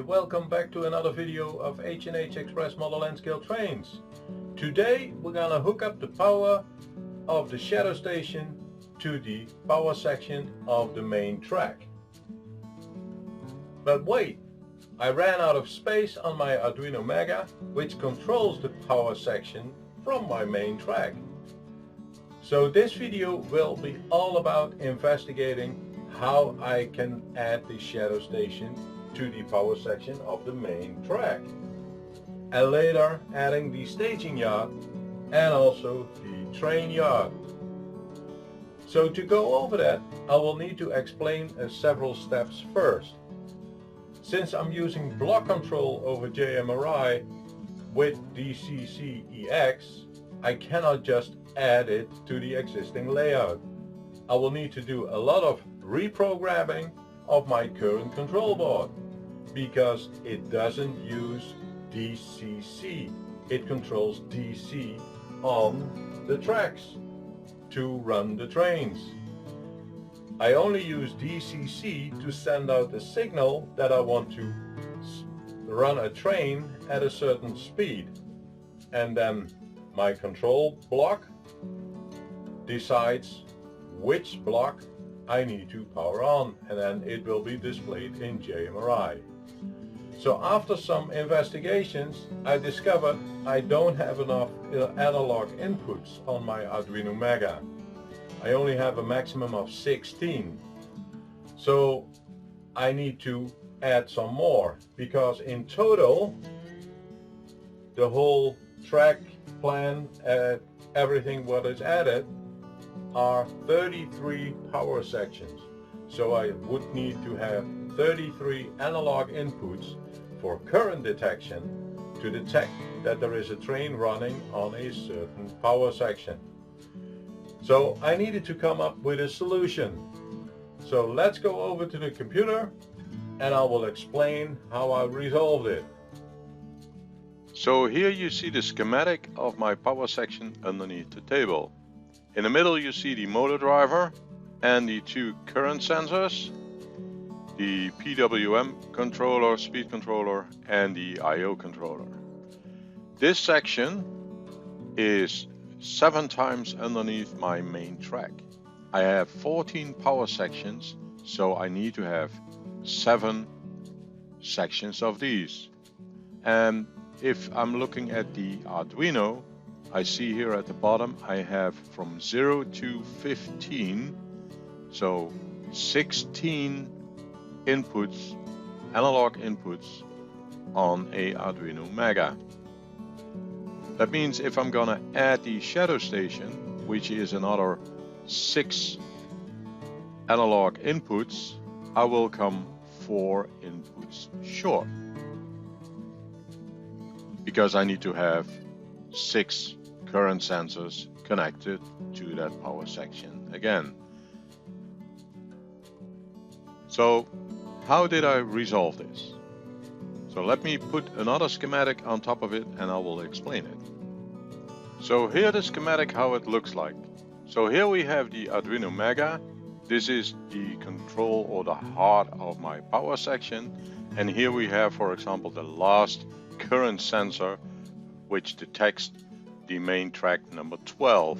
welcome back to another video of H&H Express model nscale trains. Today we're gonna hook up the power of the shadow station to the power section of the main track. But wait, I ran out of space on my Arduino Mega, which controls the power section from my main track. So this video will be all about investigating how I can add the shadow station to the power section of the main track, and later adding the staging yard and also the train yard. So to go over that, I will need to explain several steps first. Since I'm using block control over JMRI with DCC-EX, I cannot just add it to the existing layout. I will need to do a lot of reprogramming of my current control board because it doesn't use DCC. It controls DC on the tracks to run the trains. I only use DCC to send out the signal that I want to run a train at a certain speed, and then my control block decides which block I need to power on, and then it will be displayed in JMRI. So after some investigations, I discovered I don't have enough analog inputs on my Arduino Mega. I only have a maximum of 16. So I need to add some more, because in total the whole track plan, everything what is added, are 33 power sections. So I would need to have 33 analog inputs for current detection to detect that there is a train running on a certain power section. So I needed to come up with a solution. So let's go over to the computer and I will explain how I resolved it. So here you see the schematic of my power section underneath the table. In the middle you see the motor driver and the two current sensors, the PWM controller, speed controller, and the I/O controller. This section is 7 times underneath my main track. I have 14 power sections, so I need to have 7 sections of these. And if I'm looking at the Arduino, I see here at the bottom I have from 0 to 15, so 16 inputs, analog inputs on a Arduino Mega. That means if I'm gonna add the shadow station, which is another 6 analog inputs, I will come 4 inputs short, because I need to have 6 current sensors connected to that power section again. So how did I resolve this? So let me put another schematic on top of it and I will explain it. So here the schematic how it looks like. So here we have the Arduino Mega. This is the control or the heart of my power section. And here we have, for example, the last current sensor which detects the main track number 12,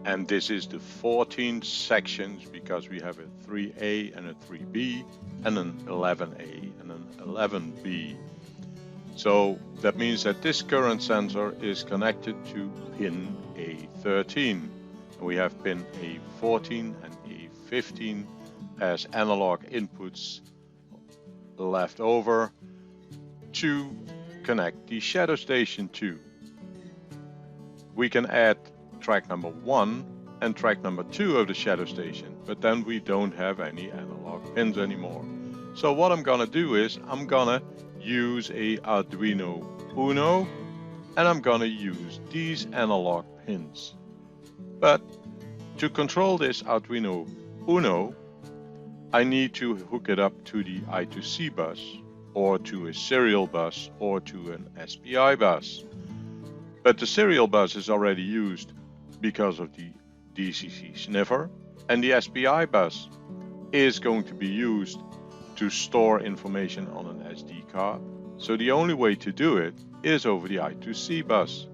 and this is the 14 sections, because we have a 3A and a 3B and an 11A and an 11B. So that means that this current sensor is connected to pin A13, and we have pin A14 and A15 as analog inputs left over to connect the shadow station to. We can add track number 1 and track number 2 of the shadow station, but then we don't have any analog pins anymore. So what I'm gonna do is I'm gonna use a Arduino Uno and I'm gonna use these analog pins. But to control this Arduino Uno, I need to hook it up to the I2C bus, or to a serial bus, or to an SPI bus. But the serial bus is already used because of the DCC sniffer, and the SPI bus is going to be used to store information on an SD card. So the only way to do it is over the I2C bus.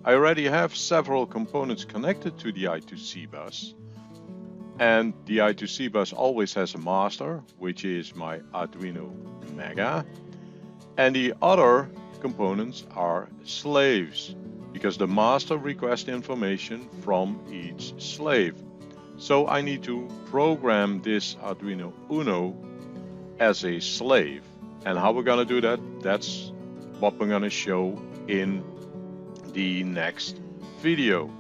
I already have several components connected to the I2C bus. And the I2C bus always has a master, which is my Arduino Mega. And the other components are slaves, because the master requests information from each slave. So I need to program this Arduino Uno as a slave. And how we're going to do that, that's what we're going to show in the next video.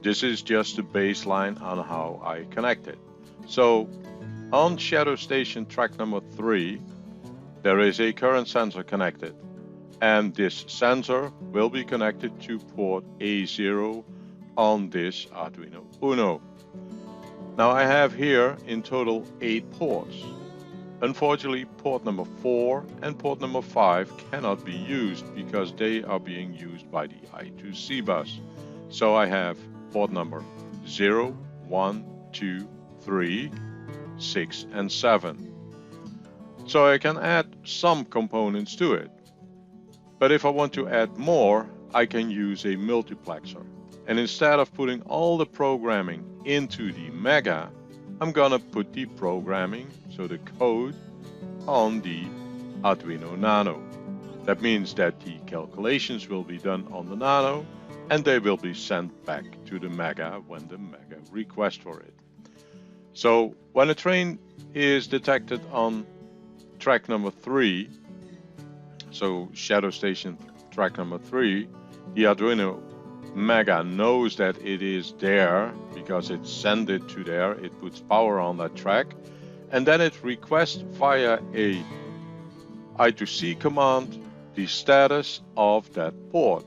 This is just the baseline on how I connect it. So on Shadow Station track number 3, there is a current sensor connected. And this sensor will be connected to port A0 on this Arduino Uno. Now I have here in total 8 ports. Unfortunately, port number 4 and port number 5 cannot be used because they are being used by the I2C bus. So I have port number 0, 1, 2, 3, 6 and 7. So I can add some components to it. But if I want to add more, I can use a multiplexer. And instead of putting all the programming into the Mega, I'm gonna put the programming, so the code, on the Arduino Nano. That means that the calculations will be done on the Nano and they will be sent back to the Mega when the Mega requests for it. So when a train is detected on track number 3, so Shadow Station track number 3, the Arduino Mega knows that it is there because it sent it to there, it puts power on that track, and then it requests via a I2C command the status of that port.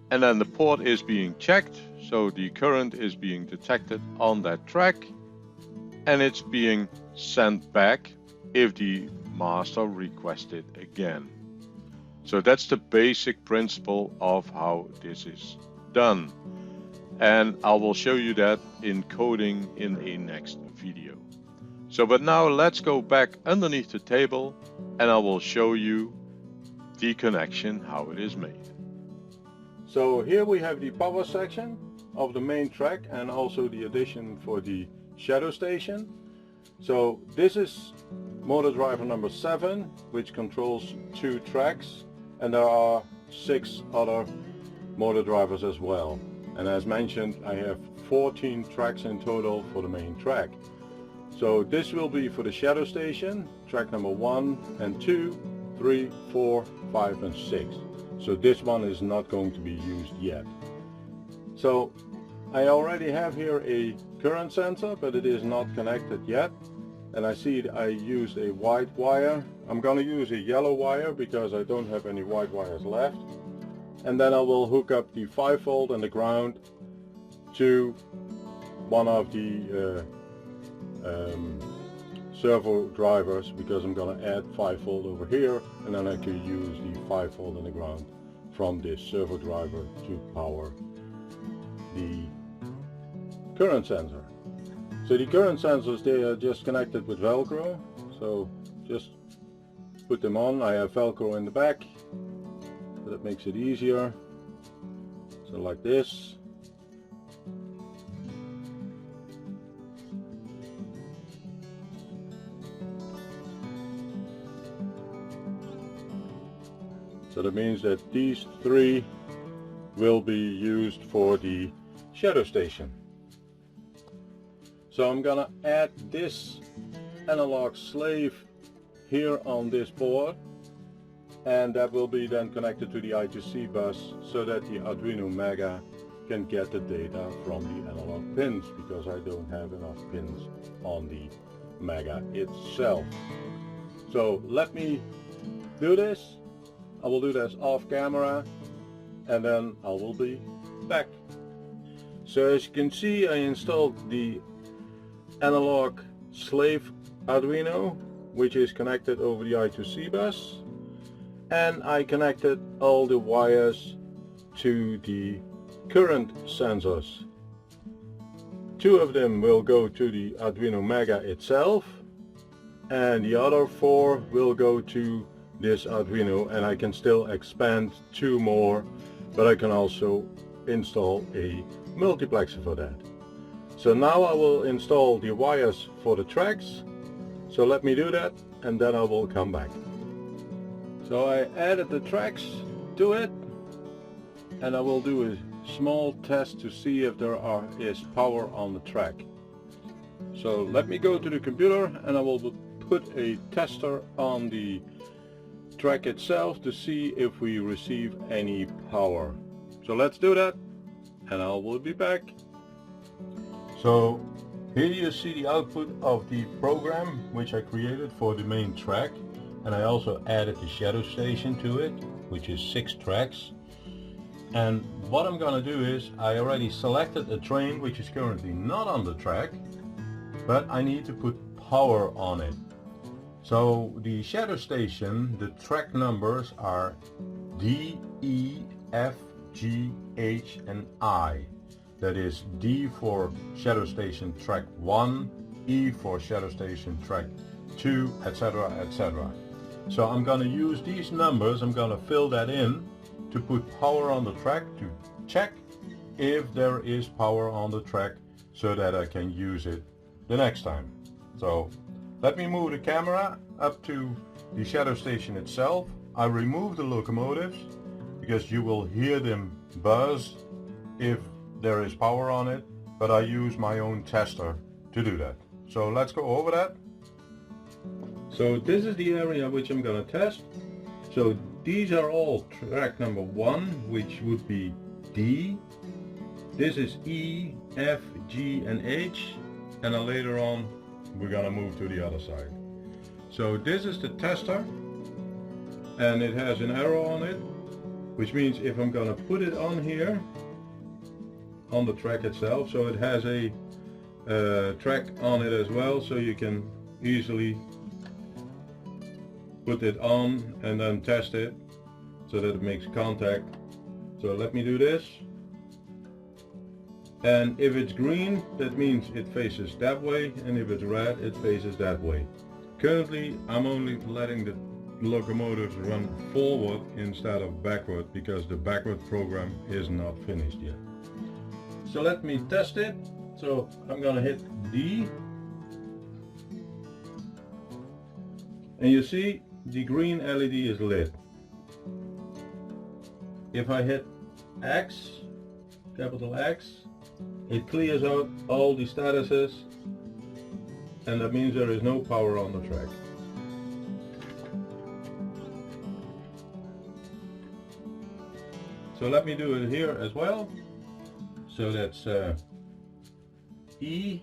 And then the port is being checked, so the current is being detected on that track, and it's being sent back if the master requests it again. So that's the basic principle of how this is done. And I will show you that in coding in a next video. So but now let's go back underneath the table and I will show you the connection, how it is made. So here we have the power section of the main track and also the addition for the Shadow Station. So this is motor driver number 7, which controls 2 tracks, and there are 6 other motor drivers as well. And as mentioned, I have 14 tracks in total for the main track. So this will be for the Shadow Station, track number 1 and 2, 3, 4, 5 and 6. So this one is not going to be used yet. So I already have here a current sensor, but it is not connected yet. And I see I used a white wire. I'm going to use a yellow wire because I don't have any white wires left. And then I will hook up the 5V and the ground to one of the servo drivers, because I'm going to add 5V over here, and then I can use the 5V and the ground from this servo driver to power the current sensor. So the current sensors, they are just connected with Velcro, so just put them on. I have Velcro in the back, so that makes it easier. So like this. So that means that these 3 will be used for the Shadow Station. So I'm gonna add this analog slave here on this board, and that will be then connected to the I2C bus so that the Arduino Mega can get the data from the analog pins, because I don't have enough pins on the Mega itself. So let me do this. I will do this off camera and then I will be back. So as you can see, I installed the analog slave Arduino, which is connected over the I2C bus, and I connected all the wires to the current sensors. 2 of them will go to the Arduino Mega itself, and the other 4 will go to this Arduino, and I can still expand 2 more, but I can also install a multiplexer for that. So now I will install the wires for the tracks. So let me do that and then I will come back. So I added the tracks to it, and I will do a small test to see if there is power on the track. So let me go to the computer and I will put a tester on the track itself to see if we receive any power. So let's do that and I will be back. So here you see the output of the program which I created for the main track, and I also added the shadow station to it, which is 6 tracks. And what I'm gonna do is I already selected a train which is currently not on the track, but I need to put power on it. So the shadow station, the track numbers are D, E, F, G, H and I. That is D for shadow station track 1, E for shadow station track 2, etc, etc. So I'm going to use these numbers, I'm going to fill that in to put power on the track, to check if there is power on the track so that I can use it the next time. So let me move the camera up to the shadow station itself. I remove the locomotives because you will hear them buzz if there is power on it, but I use my own tester to do that. So let's go over that. So this is the area which I'm gonna test. So these are all track number 1, which would be D. This is E, F, G and H, and then later on we're gonna move to the other side. So this is the tester, and it has an arrow on it, which means if I'm gonna put it on here on the track itself, so it has a track on it as well, so you can easily put it on and then test it so that it makes contact. So let me do this, and if it's green, that means it faces that way, and if it's red, it faces that way. Currently I'm only letting the locomotives run forward instead of backward because the backward program is not finished yet. So let me test it. So I'm gonna hit D, and you see the green LED is lit. If I hit X, capital X, it clears out all the statuses, and that means there is no power on the track. So let me do it here as well. So that's E.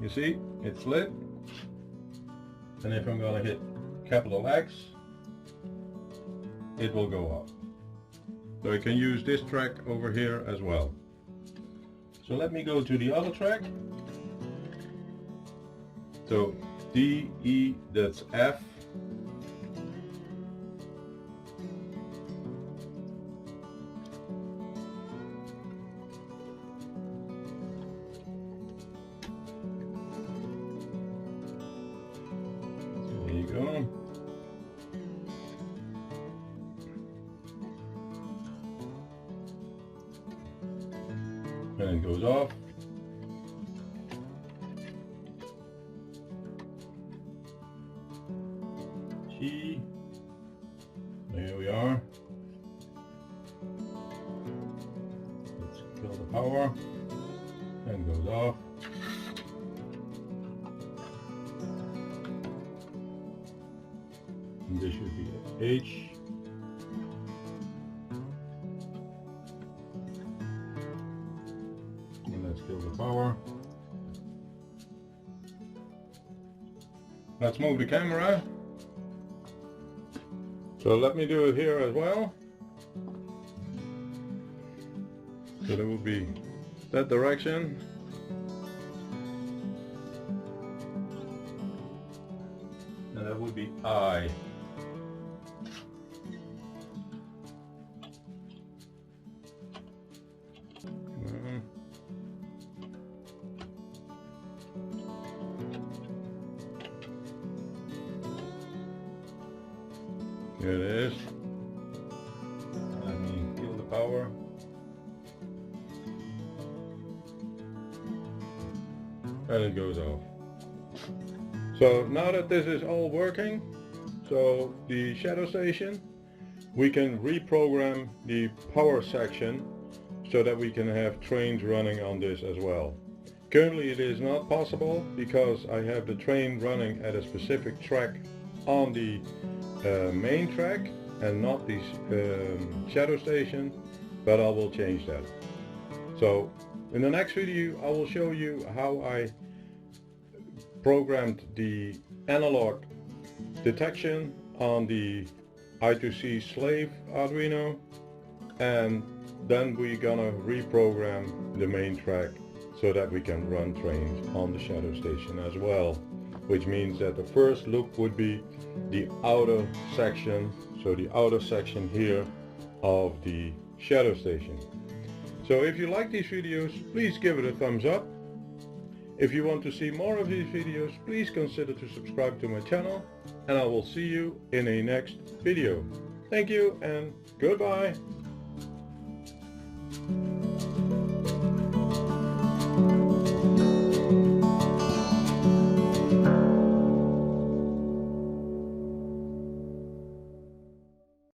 You see, it's lit. And if I'm gonna hit capital X, it will go off. So I can use this track over here as well. So let me go to the other track. So D, E, that's F. There you go. And it goes off. G. There we are. Let's kill the power. And goes off. And this should be H. Let's kill the power. Let's move the camera. So let me do it here as well. So that will be that direction. And that would be I. Here it is. Let me kill the power. And it goes off. So now that this is all working, so the shadow station, we can reprogram the power section so that we can have trains running on this as well. Currently it is not possible because I have the train running at a specific track on the main track and not the shadow station, but I will change that. So in the next video I will show you how I programmed the analog detection on the I2C slave Arduino, and then we're gonna reprogram the main track so that we can run trains on the shadow station as well, which means that the first loop would be the outer section, so the outer section here of the shadow station. So if you like these videos, please give it a thumbs up. If you want to see more of these videos, please consider to subscribe to my channel, and I will see you in a next video. Thank you and goodbye.